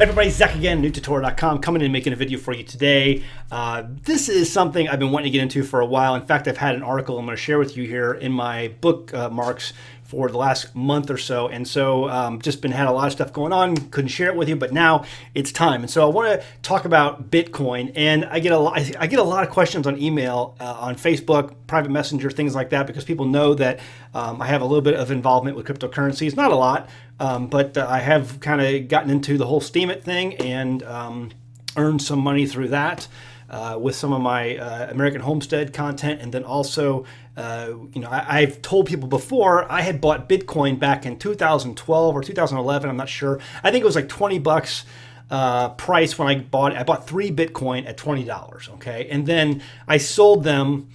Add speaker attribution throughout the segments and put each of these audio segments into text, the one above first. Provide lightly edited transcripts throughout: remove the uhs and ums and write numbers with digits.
Speaker 1: Hey everybody, Zach again, newtutorial.com, coming in and making a video for you today. This is something I've been wanting to get into for a while. In fact, I've had an article I'm going to share with you here in my bookmarks for the last month or so, and so just had a lot of stuff going on, couldn't share it with you, but now it's time. And so I want to talk about Bitcoin, and I get a lot of questions on email, on Facebook, private messenger, things like that, because people know that I have a little bit of involvement with cryptocurrencies, not a lot, but I have kind of gotten into the whole Steam It thing and earned some money through that. With some of my American Homestead content, and then also, I've told people before I had bought Bitcoin back in 2012 or 2011. I'm not sure. I think it was like $20 price when I bought it. I bought 3 Bitcoin at $20. Okay, and then I sold them.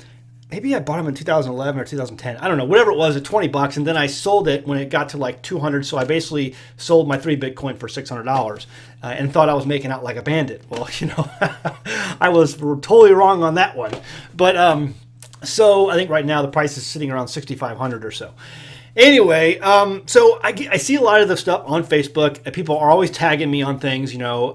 Speaker 1: Maybe I bought them in 2011 or 2010. I don't know, whatever it was, at $20, and then I sold it when it got to like 200. So I basically sold my 3 Bitcoin for $600 and thought I was making out like a bandit. Well, I was totally wrong on that one. But so I think right now the price is sitting around 6,500 or so. Anyway, so I see a lot of the stuff on Facebook, and people are always tagging me on things.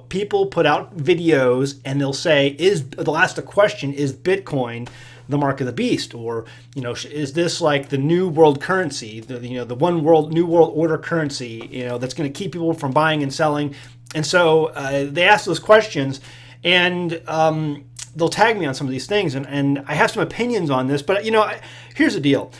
Speaker 1: People put out videos and they'll say, they'll ask the question, is Bitcoin the mark of the beast? Or, is this like the new world currency, the new world order currency, that's going to keep people from buying and selling? And so they ask those questions, and they'll tag me on some of these things, and I have some opinions on this, but here's the deal.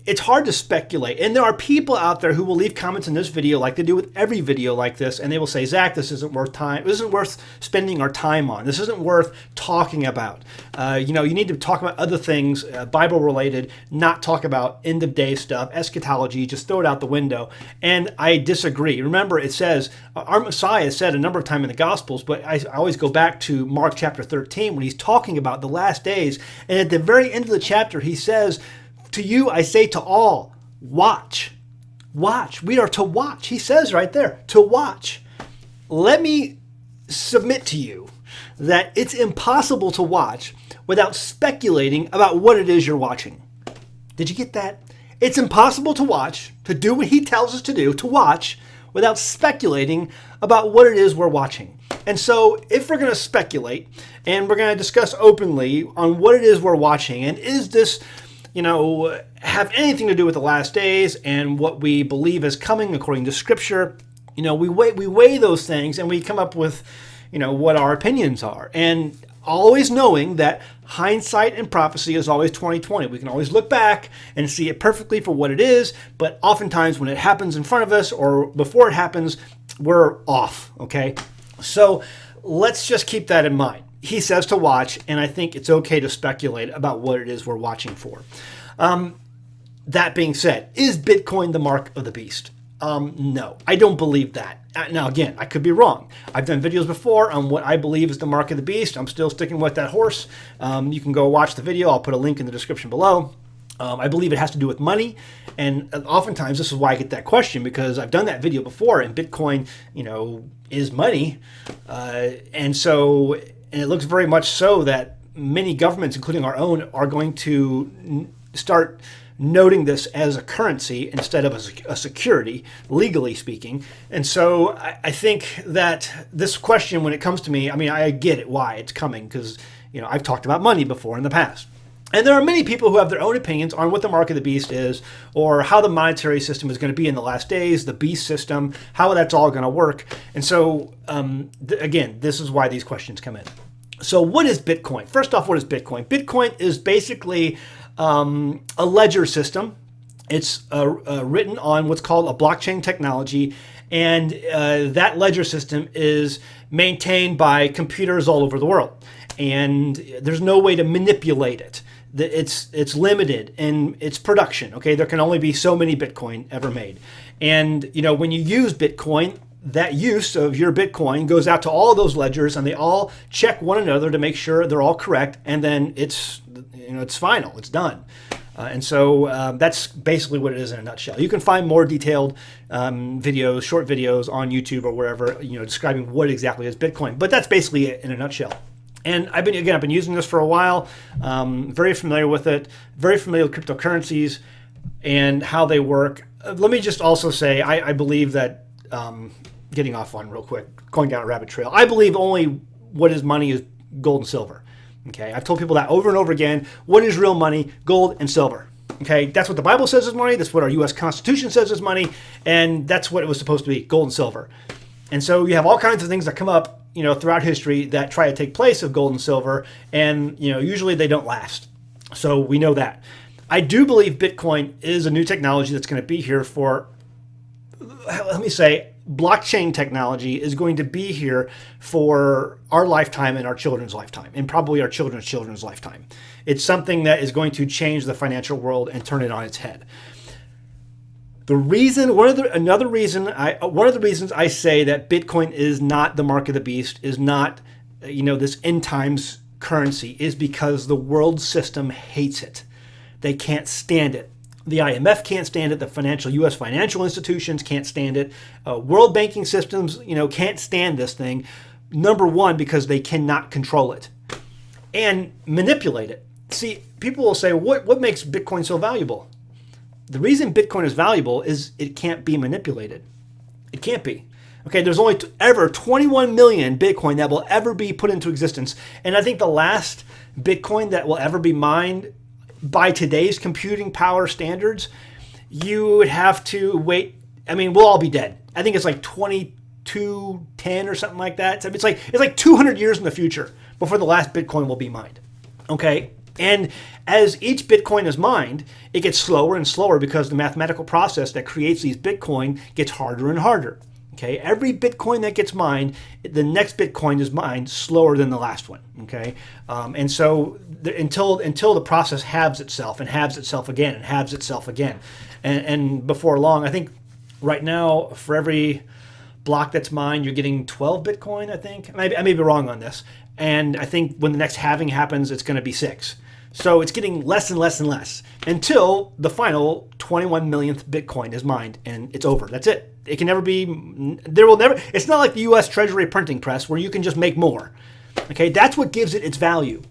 Speaker 1: It's hard to speculate, and there are people out there who will leave comments in this video like they do with every video like this, and they will say, Zach, this isn't worth time. This isn't worth spending our time on. This isn't worth talking about. You need to talk about other things, Bible-related, not talk about end-of-day stuff, eschatology, just throw it out the window. And I disagree. Remember, it says, our Messiah said a number of times in the Gospels, but I always go back to Mark chapter 13 when he's talking about the last days, and at the very end of the chapter, he says, to you, I say to all, watch. Watch. We are to watch. He says right there, to watch. Let me submit to you that it's impossible to watch without speculating about what it is you're watching. Did you get that? It's impossible to watch, to do what he tells us to do, to watch, without speculating about what it is we're watching. And so if we're going to speculate and we're going to discuss openly on what it is we're watching, and is this have anything to do with the last days and what we believe is coming according to Scripture, we weigh those things and we come up with, what our opinions are. And always knowing that hindsight and prophecy is always 20/20. We can always look back and see it perfectly for what it is, but oftentimes when it happens in front of us or before it happens, we're off, okay? So let's just keep that in mind. He says to watch, and I think it's okay to speculate about what it is we're watching for. That being said, is Bitcoin the mark of the beast? No, I don't believe that. Now, again, I could be wrong. I've done videos before on what I believe is the mark of the beast. I'm still sticking with that horse. You can go watch the video. I'll put a link in the description below. I believe it has to do with money, and oftentimes this is why I get that question, because I've done that video before, and Bitcoin, is money, and it looks very much so that many governments, including our own, are going to start noting this as a currency instead of a security, legally speaking. And so I think that this question, when it comes to me, I get it, why it's coming, because I've talked about money before in the past. And there are many people who have their own opinions on what the mark of the beast is, or how the monetary system is going to be in the last days, the beast system, how that's all going to work. And so, again, this is why these questions come in. So what is Bitcoin? First off, what is Bitcoin? Bitcoin is basically a ledger system. It's written on what's called a blockchain technology, and that ledger system is maintained by computers all over the world. And there's no way to manipulate it. It's limited in its production. Okay, there can only be so many Bitcoin ever made. And when you use Bitcoin, that use of your Bitcoin goes out to all those ledgers, and they all check one another to make sure they're all correct. And then it's final. It's done. And so that's basically what it is in a nutshell. You can find more detailed videos, short videos on YouTube or wherever, describing what exactly is Bitcoin. But that's basically it in a nutshell. And I've been using this for a while, very familiar with it, very familiar with cryptocurrencies and how they work. Let me just also say, I believe that getting off on real quick, going down a rabbit trail. I believe only what is money is gold and silver. Okay, I've told people that over and over again. What is real money? Gold and silver. Okay, that's what the Bible says is money. That's what our U.S. Constitution says is money, and that's what it was supposed to be: gold and silver. And so you have all kinds of things that come up, throughout history that try to take place of gold and silver, and usually they don't last. So we know that. I do believe Bitcoin is a new technology that's going to be here for, let me say, blockchain technology is going to be here for our lifetime and our children's lifetime, and probably our children's children's lifetime. It's something that is going to change the financial world and turn it on its head. One of the reasons I say that Bitcoin is not the mark of the beast, is not, this end times currency, is because the world system hates it. They can't stand it. The IMF can't stand it. The U.S. financial institutions can't stand it. World banking systems, can't stand this thing. Number one, because they cannot control it and manipulate it. See, people will say, what makes Bitcoin so valuable? The reason Bitcoin is valuable is it can't be manipulated. It can't be. Okay, there's only ever 21 million Bitcoin that will ever be put into existence. And I think the last Bitcoin that will ever be mined by today's computing power standards, you would have to wait. I mean, we'll all be dead. I think it's like 2210 or something like that. So it's like 200 years in the future before the last Bitcoin will be mined. Okay? And as each Bitcoin is mined, it gets slower and slower because the mathematical process that creates these Bitcoin gets harder and harder. Okay, every Bitcoin that gets mined, the next Bitcoin is mined slower than the last one. Okay, and so until the process halves itself and halves itself again and halves itself again, and before long, I think right now for every block that's mined, you're getting 12 Bitcoin. I think I may be wrong on this, and I think when the next halving happens, it's going to be 6. So it's getting less and less and less until the final 21 millionth Bitcoin is mined and it's over. That's it. It can never be, it's not like the U.S. Treasury printing press where you can just make more. Okay, that's what gives it its value.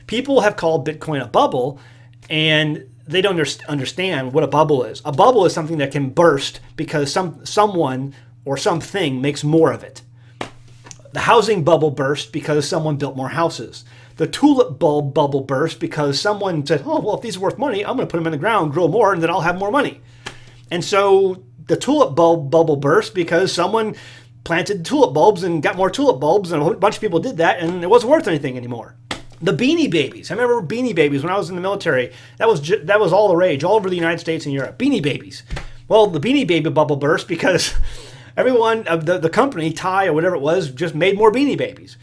Speaker 1: People have called Bitcoin a bubble and they don't understand what a bubble is. A bubble is something that can burst because someone or something makes more of it. The housing bubble burst because someone built more houses. The tulip bulb bubble burst because someone said, oh, well, if these are worth money, I'm going to put them in the ground, grow more, and then I'll have more money. And so the tulip bulb bubble burst because someone planted tulip bulbs and got more tulip bulbs, and a bunch of people did that, and it wasn't worth anything anymore. The Beanie Babies. I remember Beanie Babies when I was in the military. That was all the rage all over the United States and Europe. Beanie Babies. Well, the Beanie Baby bubble burst because everyone, the company, Thai or whatever it was, just made more Beanie Babies.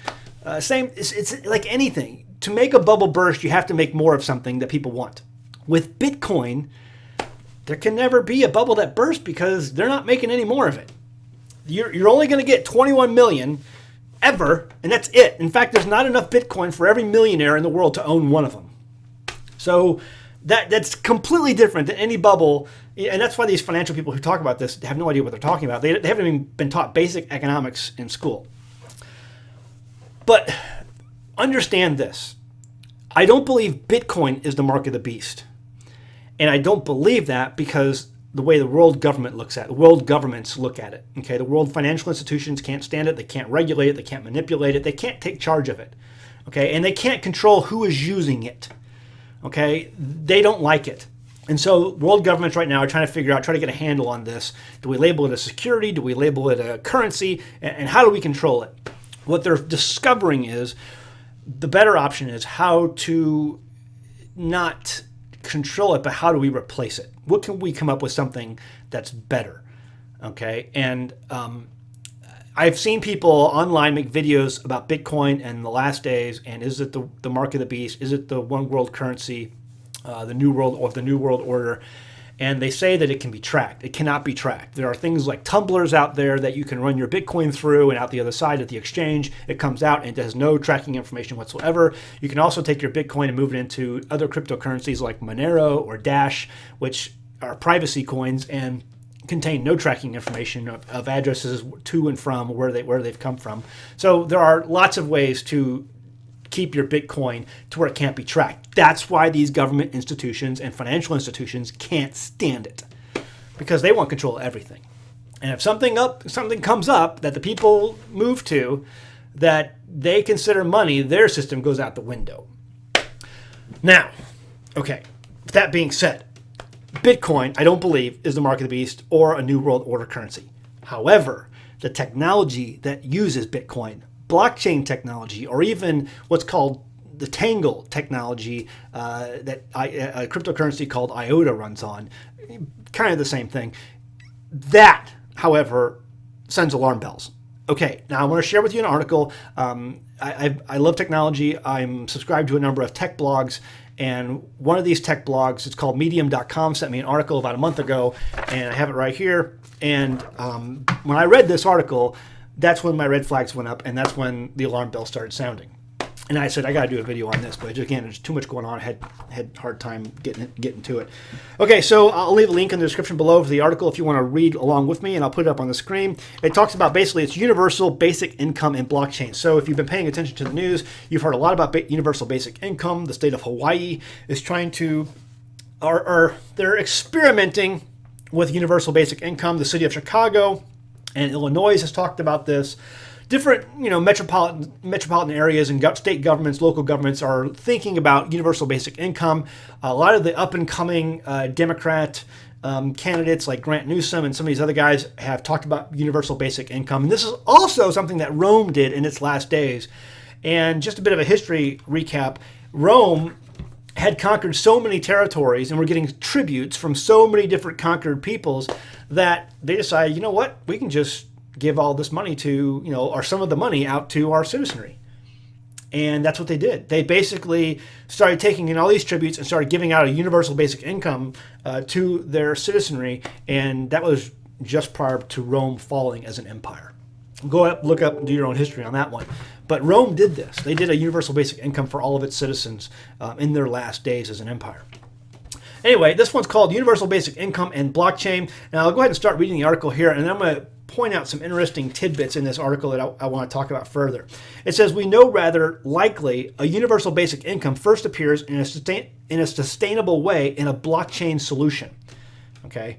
Speaker 1: It's like anything. To make a bubble burst, you have to make more of something that people want. With Bitcoin, there can never be a bubble that bursts because they're not making any more of it. You're only going to get 21 million ever, and that's it. In fact, there's not enough Bitcoin for every millionaire in the world to own one of them. So that's completely different than any bubble, and that's why these financial people who talk about this have no idea what they're talking about. They haven't even been taught basic economics in school. But understand this. I don't believe Bitcoin is the mark of the beast. And I don't believe that because the way the world government looks at it, the world governments look at it. Okay, the world financial institutions can't stand it. They can't regulate it. They can't manipulate it. They can't take charge of it. Okay, and they can't control who is using it. Okay, they don't like it. And so world governments right now are trying to get a handle on this. Do we label it a security? Do we label it a currency? And how do we control it? What they're discovering is the better option is how to not control it, but how do we replace it? What can we come up with something that's better? Okay, and I've seen people online make videos about Bitcoin and the last days, and is it the mark of the beast? Is it the one world currency, the new world order? And they say that it can be tracked. It cannot be tracked. There are things like tumblers out there that you can run your Bitcoin through, and out the other side at the exchange, it comes out and it has no tracking information whatsoever. You can also take your Bitcoin and move it into other cryptocurrencies like Monero or Dash, which are privacy coins and contain no tracking information of addresses to and from where they've come from. So there are lots of ways to keep your Bitcoin to where it can't be tracked. That's why these government institutions and financial institutions can't stand it, because they want control of everything. And if something comes up that the people move to that they consider money, their system goes out the window. Now, okay, with that being said, Bitcoin, I don't believe, is the mark of the beast or a new world order currency. However, the technology that uses Bitcoin, blockchain technology, or even what's called the Tangle technology that a cryptocurrency called IOTA runs on, kind of the same thing. That, however, sends alarm bells. Okay, now I want to share with you an article. I love technology. I'm subscribed to a number of tech blogs, and one of these tech blogs, it's called medium.com, sent me an article about a month ago, and I have it right here. And when I read this article, that's when my red flags went up, and that's when the alarm bell started sounding. And I said, I got to do a video on this, but again, there's too much going on. I had a hard time getting to it. Okay, so I'll leave a link in the description below for the article if you want to read along with me, and I'll put it up on the screen. It talks about basically it's universal basic income and blockchain. So if you've been paying attention to the news, you've heard a lot about universal basic income. The state of Hawaii is trying to, they're experimenting with universal basic income. The city of Chicago and Illinois has talked about this. Different, metropolitan areas and state governments, local governments are thinking about universal basic income. A lot of the up-and-coming Democrat candidates like Grant Newsom and some of these other guys have talked about universal basic income. And this is also something that Rome did in its last days. And just a bit of a history recap, Rome had conquered so many territories and were getting tributes from so many different conquered peoples that they decided, you know what, we can just give all this money to, or some of the money out to our citizenry. And that's what they did. They basically started taking in all these tributes and started giving out a universal basic income to their citizenry. And that was just prior to Rome falling as an empire. Go up, look up, and do your own history on that one. But Rome did this. They did a universal basic income for all of its citizens in their last days as an empire. Anyway, this one's called Universal Basic Income and Blockchain. Now, I'll go ahead and start reading the article here, and I'm going to point out some interesting tidbits in this article that I want to talk about further. It says, we know rather likely a universal basic income first appears in a sustainable way in a blockchain solution. Okay?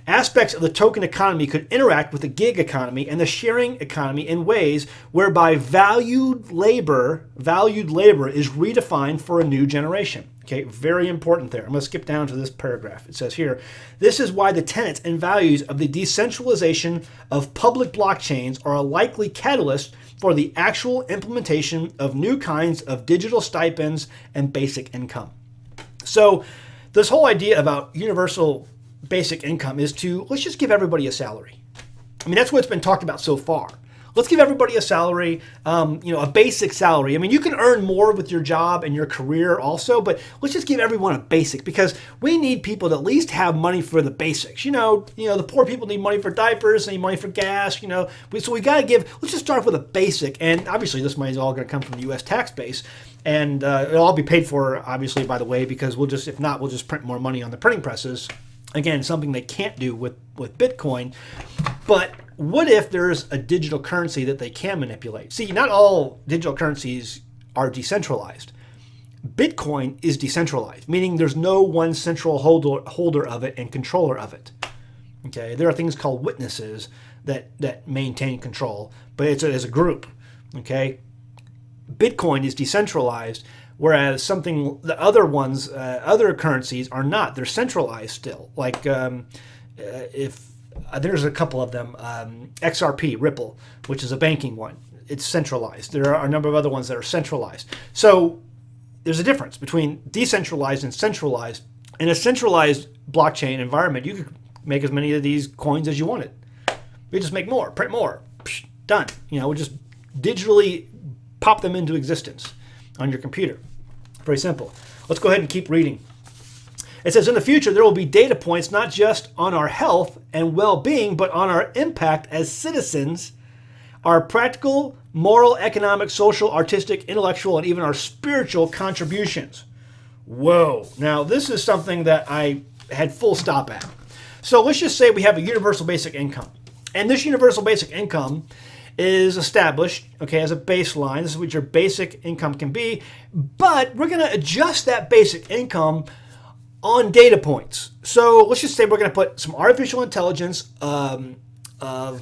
Speaker 1: Aspects of the token economy could interact with the gig economy and the sharing economy in ways whereby valued labor is redefined for a new generation. Okay, very important there. I'm going to skip down to this paragraph. It says here, this is why the tenets and values of the decentralization of public blockchains are a likely catalyst for the actual implementation of new kinds of digital stipends and basic income. So this whole idea about universal basic income is to, let's just give everybody a salary. I mean, that's what's been talked about so far. Let's give everybody a salary, a basic salary. I mean, you can earn more with your job and your career also, but let's just give everyone a basic because we need people to at least have money for the basics. The poor people need money for diapers, they need money for gas, so we got to let's just start with a basic. And obviously this money is all going to come from the U.S. tax base. And it'll all be paid for, obviously, by the way, because if not, we'll just print more money on the printing presses. Again, something they can't do with Bitcoin. But what if there's a digital currency that they can manipulate? See, not all digital currencies are decentralized. Bitcoin is decentralized, meaning there's no one central holder of it and controller of it. Okay, there are things called witnesses that maintain control, but it's as a group. Okay, Bitcoin is decentralized, whereas the other currencies are not. They're centralized still. Like if there's a couple of them, XRP, Ripple, which is a banking one. It's centralized. There are a number of other ones that are centralized. So there's a difference between decentralized and centralized. In a centralized blockchain environment, you could make as many of these coins as you wanted. We just make more, print more, done. We just digitally pop them into existence on your computer. Very simple. Let's go ahead and keep reading. It says, in the future, there will be data points not just on our health and well-being, but on our impact as citizens, our practical, moral, economic, social, artistic, intellectual, and even our spiritual contributions. Whoa. Now, this is something that I had full stop at. So let's just say we have a universal basic income. And this universal basic income is established, okay, as a baseline. This is what your basic income can be. But we're going to adjust that basic income on data points. So let's just say we're going to put some artificial intelligence a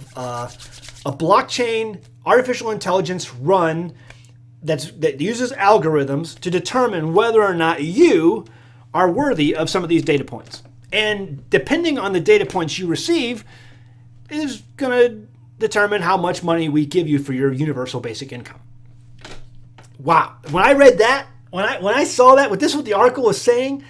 Speaker 1: blockchain artificial intelligence run that uses algorithms to determine whether or not you are worthy of some of these data points. And depending on the data points you receive is going to determine how much money we give you for your universal basic income. Wow. When I read that, when I saw that, what the article was saying,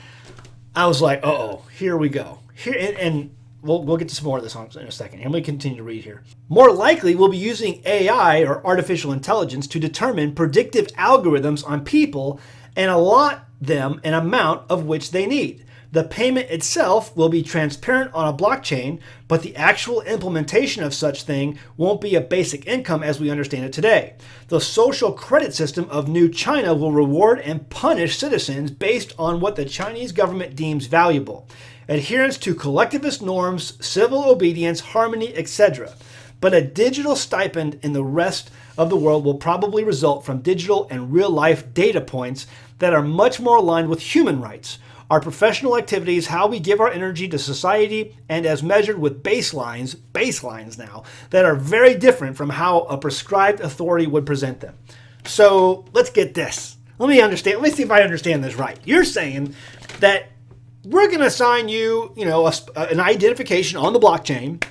Speaker 1: I was like, uh-oh, here we go. And we'll get to some more of this in a second. And we continue to read here. More likely, we'll be using AI or artificial intelligence to determine predictive algorithms on people and allot them an amount of which they need. The payment itself will be transparent on a blockchain, but the actual implementation of such thing won't be a basic income as we understand it today. The social credit system of New China will reward and punish citizens based on what the Chinese government deems valuable. Adherence to collectivist norms, civil obedience, harmony, etc. But a digital stipend in the rest of the world will probably result from digital and real-life data points that are much more aligned with human rights. Our professional activities, how we give our energy to society, and as measured with baselines now, that are very different from how a prescribed authority would present them. So let's get this. Let me see if I understand this right. You're saying that we're going to assign you, an identification on the blockchain,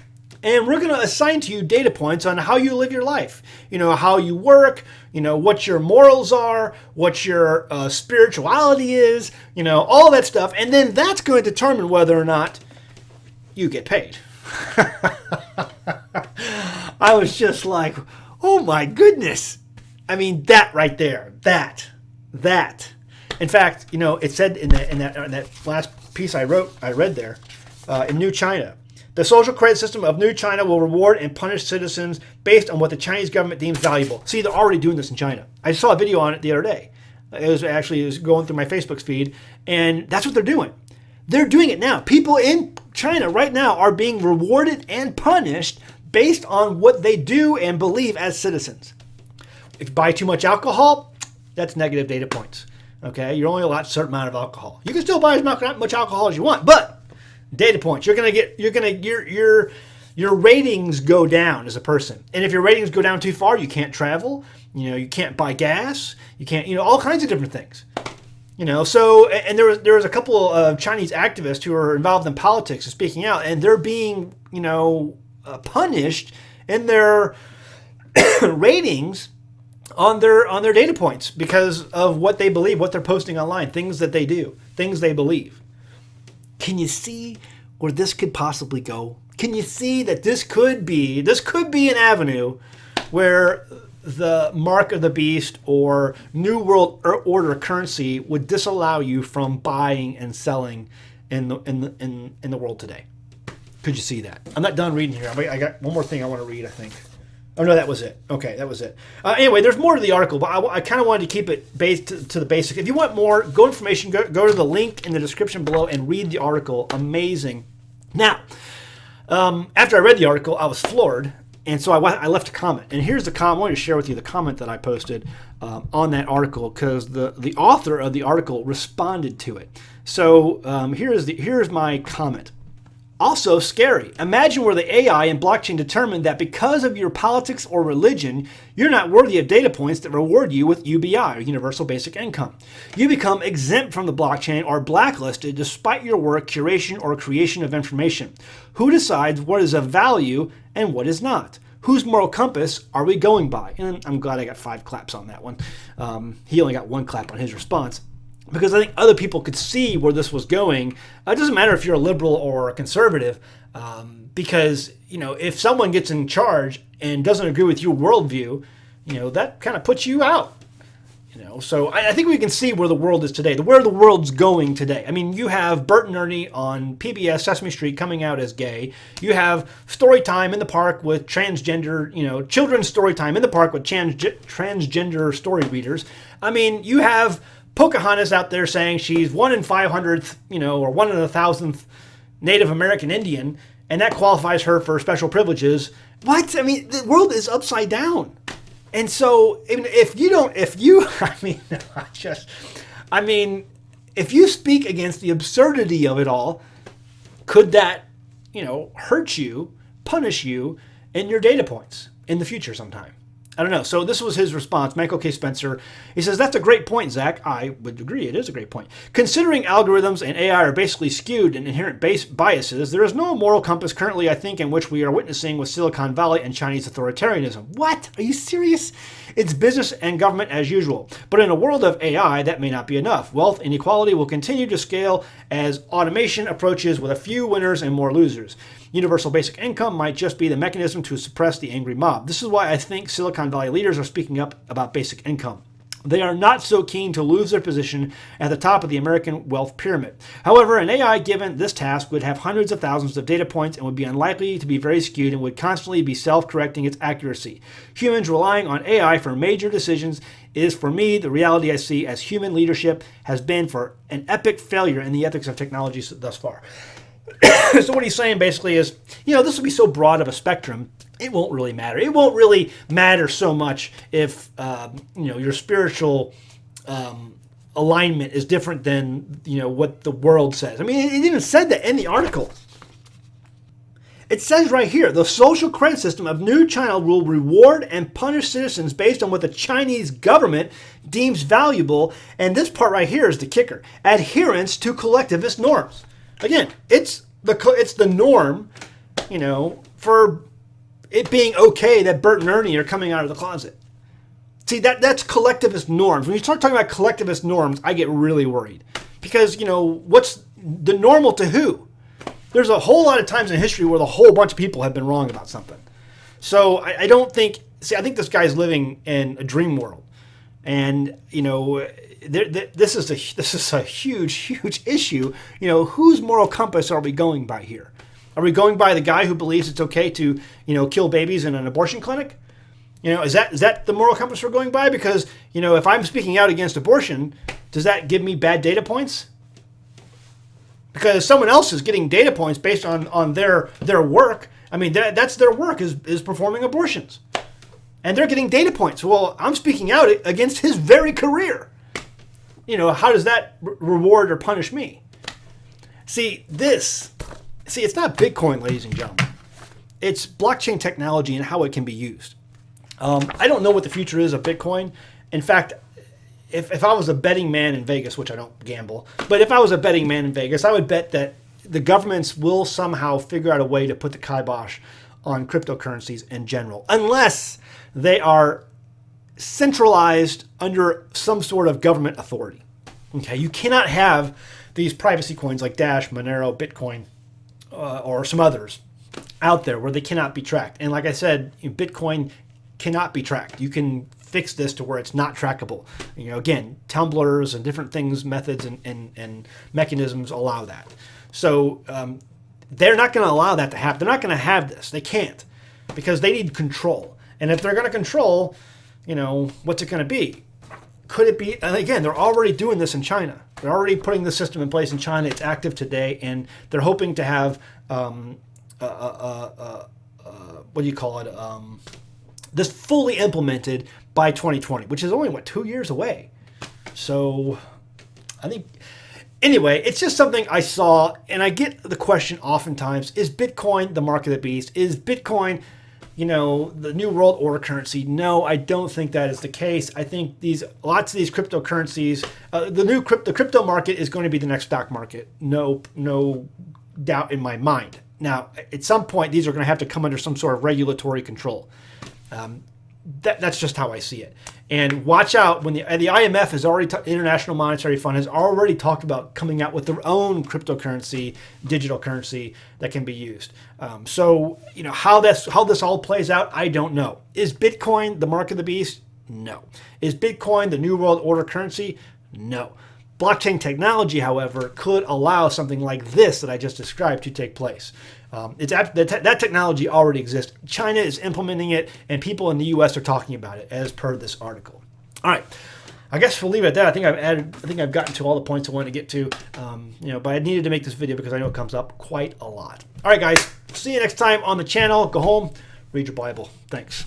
Speaker 1: and we're going to assign to you data points on how you live your life. How you work, what your morals are, what your spirituality is, all that stuff. And then that's going to determine whether or not you get paid. I was just like, oh my goodness. I mean, that right there, that. In fact, it said in that last piece I read there, in New China, the social credit system of New China will reward and punish citizens based on what the Chinese government deems valuable. See, they're already doing this in China. I saw a video on it the other day. It was going through my Facebook feed, and that's what they're doing. They're doing it now. People in China right now are being rewarded and punished based on what they do and believe as citizens. If you buy too much alcohol, that's negative data points. Okay, you're only allowed a certain amount of alcohol. You can still buy as much alcohol as you want, but data points. Your ratings go down as a person. And if your ratings go down too far, you can't travel, you can't buy gas, you can't, all kinds of different things. So, and there was a couple of Chinese activists who are involved in politics and speaking out, and they're being, punished in their ratings on their data points because of what they believe, what they're posting online, things that they do, things they believe. Can you see where this could possibly go? Can you see that this could be an avenue where the mark of the beast or New World Order currency would disallow you from buying and selling in the world today? Could you see that? I'm not done reading here. I got one more thing I want to read, I think. Oh, no, that was it. Okay, that was it. Anyway, there's more to the article, but I kind of wanted to keep it based to the basics. If you want more, go to the link in the description below and read the article. Amazing. Now, after I read the article, I was floored, and so I left a comment. And here's the comment. I wanted to share with you the comment that I posted on that article because the author of the article responded to it. So here's my comment. Also scary. Imagine where the AI and blockchain determined that because of your politics or religion, you're not worthy of data points that reward you with UBI, or Universal Basic Income. You become exempt from the blockchain or blacklisted despite your work, curation, or creation of information. Who decides what is of value and what is not? Whose moral compass are we going by? And I'm glad I got 5 claps on that one. He only got 1 clap on his response. Because I think other people could see where this was going. It doesn't matter if you're a liberal or a conservative, because if someone gets in charge and doesn't agree with your worldview, that kind of puts you out. So I think we can see where the world is today, where the world's going today. I mean, you have Bert and Ernie on PBS Sesame Street coming out as gay. You have story time in the park with transgender, children's story time in the park with transgender story readers. I mean, you have Pocahontas out there saying she's 1 in 500th, or 1 in 1,000th Native American Indian, and that qualifies her for special privileges. What? I mean, the world is upside down. And so, if you speak against the absurdity of it all, could that, hurt you punish you in your data points in the future sometime. I don't know. So this was his response. Michael K. Spencer. He says, that's a great point, Zach. I would agree. It is a great point. Considering algorithms and AI are basically skewed and inherent biases, there is no moral compass currently, I think, in which we are witnessing with Silicon Valley and Chinese authoritarianism. What? Are you serious? It's business and government as usual. But in a world of AI, that may not be enough. Wealth inequality will continue to scale as automation approaches with a few winners and more losers. Universal basic income might just be the mechanism to suppress the angry mob. This is why I think Silicon Valley leaders are speaking up about basic income. They are not so keen to lose their position at the top of the American wealth pyramid. However, an AI given this task would have hundreds of thousands of data points and would be unlikely to be very skewed and would constantly be self-correcting its accuracy. Humans relying on AI for major decisions is, for me, the reality I see as human leadership has been for an epic failure in the ethics of technology thus far. So what he's saying basically is, this will be so broad of a spectrum, it won't really matter. It won't really matter so much if, your spiritual alignment is different than, what the world says. I mean, it even said that in the article. It says right here, the social credit system of New China will reward and punish citizens based on what the Chinese government deems valuable. And this part right here is the kicker. Adherence to collectivist norms. Again, it's the norm, for it being okay that Bert and Ernie are coming out of the closet. See, that's collectivist norms. When you start talking about collectivist norms, I get really worried. Because, what's the normal to who? There's a whole lot of times in history where a whole bunch of people have been wrong about something. So I think this guy's living in a dream world. And, this is a huge issue. Whose moral compass are we going by here? Are we going by the guy who believes it's okay to, kill babies in an abortion clinic? Is that the moral compass we're going by? Because, if I'm speaking out against abortion, does that give me bad data points? Because someone else is getting data points based on their work. I mean, that's their work is performing abortions. And they're getting data points. Well, I'm speaking out against his very career. How does that reward or punish me? See, it's not Bitcoin, ladies and gentlemen. It's blockchain technology and how it can be used. I don't know what the future is of Bitcoin. In fact, if I was a betting man in Vegas, which I don't gamble, but if I was a betting man in Vegas, I would bet that the governments will somehow figure out a way to put the kibosh on cryptocurrencies in general, unless they are centralized under some sort of government authority. Okay, you cannot have these privacy coins like Dash, Monero, Bitcoin, or some others out there where they cannot be tracked. And like I said, Bitcoin cannot be tracked. You can fix this to where it's not trackable. Again, tumblers and different things, methods and mechanisms allow that. So they're not going to allow that to happen. They're not going to have this. They can't, because they need control. And if they're going to control, what's it going to be? Could it be, and again, they're already doing this in China. They're already putting the system in place in China. It's active today, and they're hoping to have, this fully implemented by 2020, which is only, 2 years away. So I think, anyway, it's just something I saw, and I get the question oftentimes, is Bitcoin the mark of the beast? Is Bitcoin, the new world order currency? No, I don't think that is the case. I think lots of these cryptocurrencies, the crypto market is going to be the next stock market. No doubt in my mind. Now, at some point, these are going to have to come under some sort of regulatory control. That's just how I see it. And watch out when the IMF has already, International Monetary Fund has already talked about coming out with their own cryptocurrency, digital currency that can be used. So how this all plays out, I don't know. Is Bitcoin the mark of the beast? No. Is Bitcoin the new world order currency? No. Blockchain technology, however, could allow something like this that I just described to take place. That technology already exists. China is implementing it, and people in the U.S. are talking about it, as per this article. All right, I guess we'll leave it at that. I think I've gotten to all the points I wanted to get to. But I needed to make this video because I know it comes up quite a lot. All right, guys, see you next time on the channel. Go home, read your Bible. Thanks.